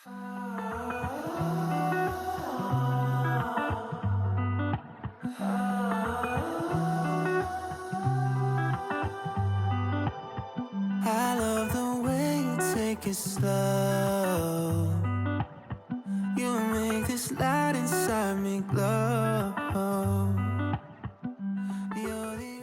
I love the way you take it slow. You make this light inside me glow. You're the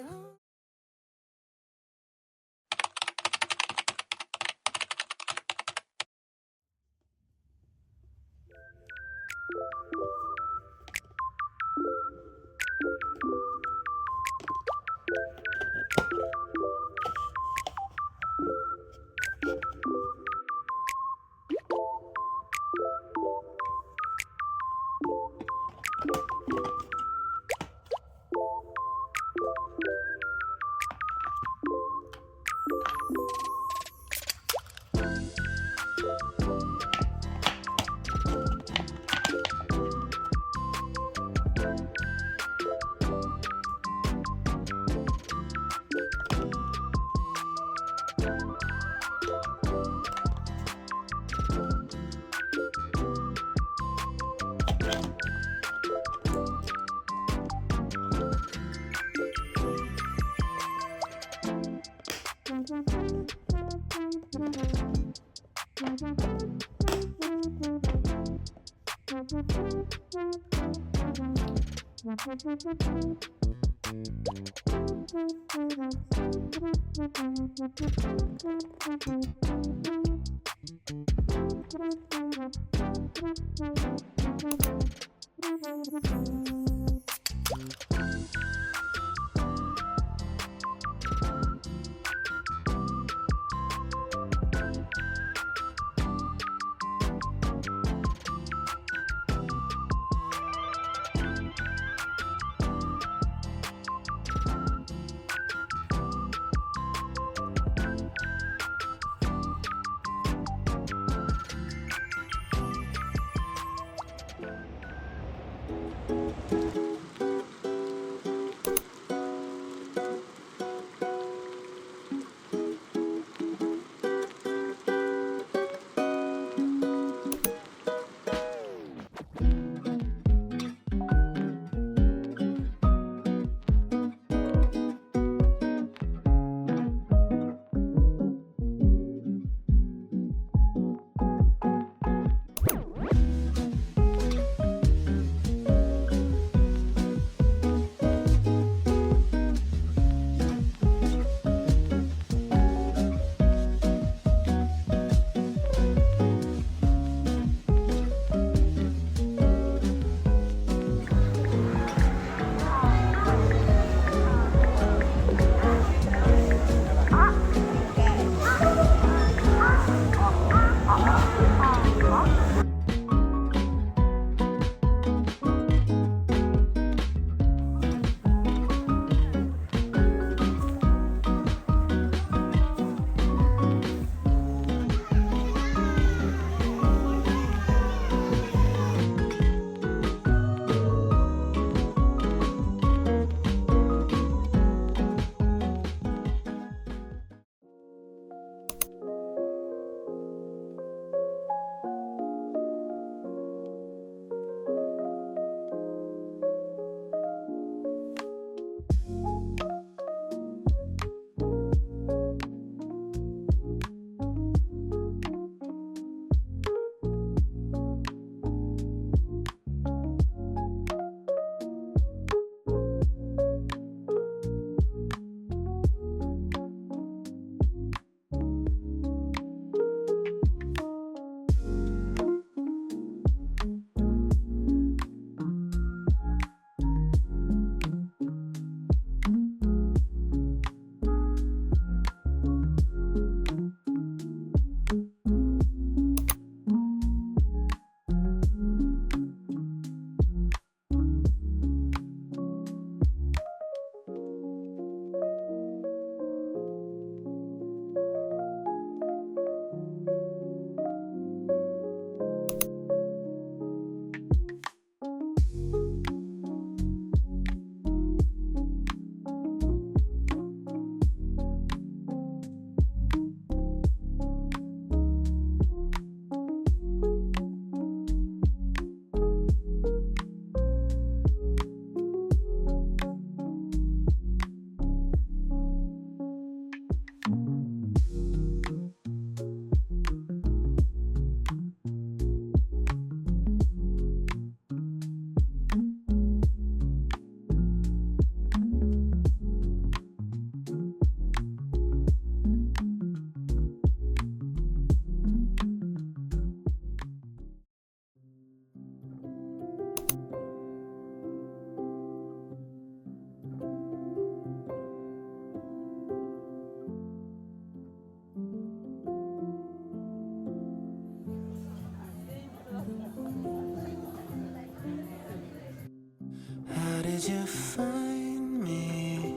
you find me?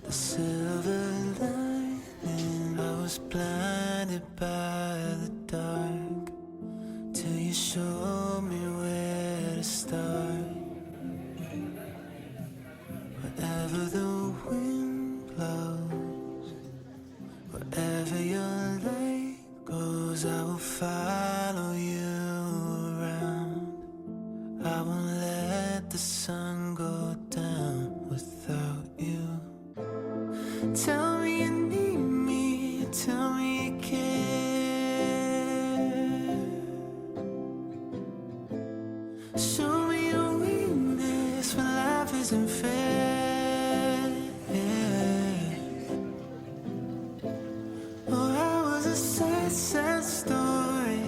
The silver lining. I was blinded by the dark till you showed me where to start. Wherever the wind blows, wherever your light goes, I will follow you around. I won't let the sun go down without you. Tell me you need me, tell me you care. Show me your weakness when life isn't fair. Oh, I was a sad, sad story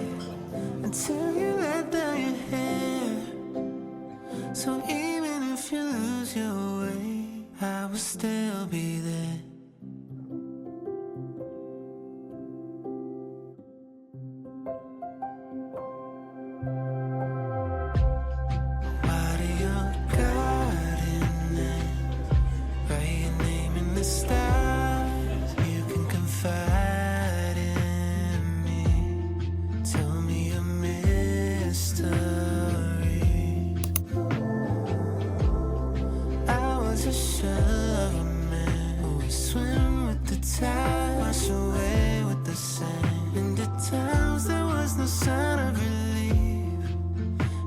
until you let down your hair. So even if you lose your way, I will still be there. Water your garden and write your name in the stars. You can confide in me. Tell me your mystery. I was a shell of a man who would swim with the tide, wash away with the sand. And at times there was no sign of relief,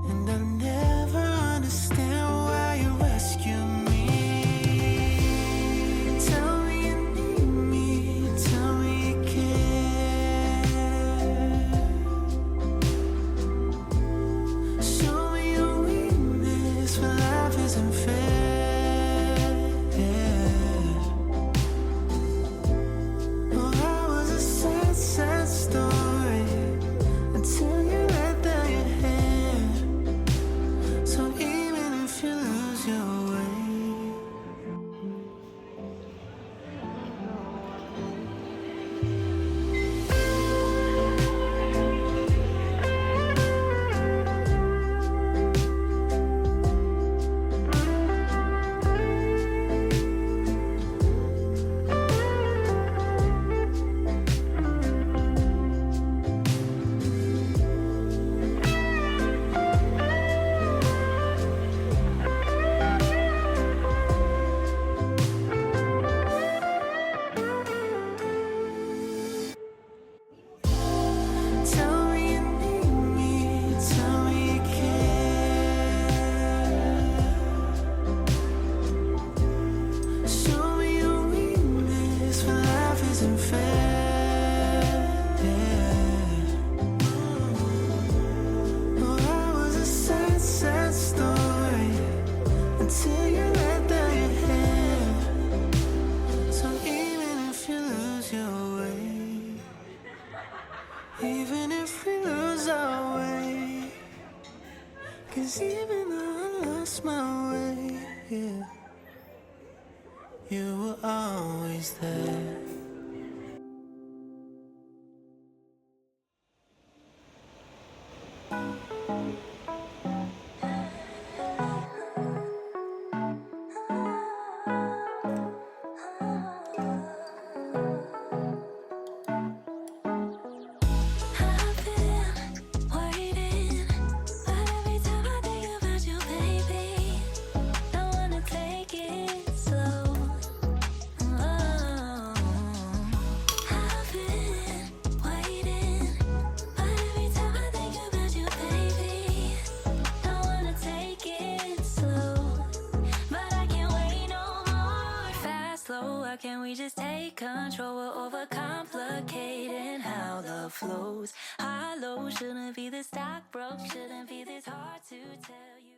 and I'll never understand why you rescue me. Tell me you need me, tell me you care. Show me your weakness when life isn't fair. Oh, I was a sad, sad story until you let down your hair. So even if you lose your way, tell me you need me, tell me you care. Show me your weakness when life isn't fair. Oh, I was a sad, sad story until you let down your hair. So even if you lose your way, even if we lose our way, 'cause even though I lost my way, yeah, you were always there. I've been waiting, but every time I think about you, baby, I wanna take it slow. Oh, I've been waiting, but every time I think about you, baby, I wanna take it slow. But I can't wait no more. Fast, slow, why can't we just take control? We're overcomplicating how love flows. High, low, shouldn't be this stock broke, shouldn't be this hard to tell you.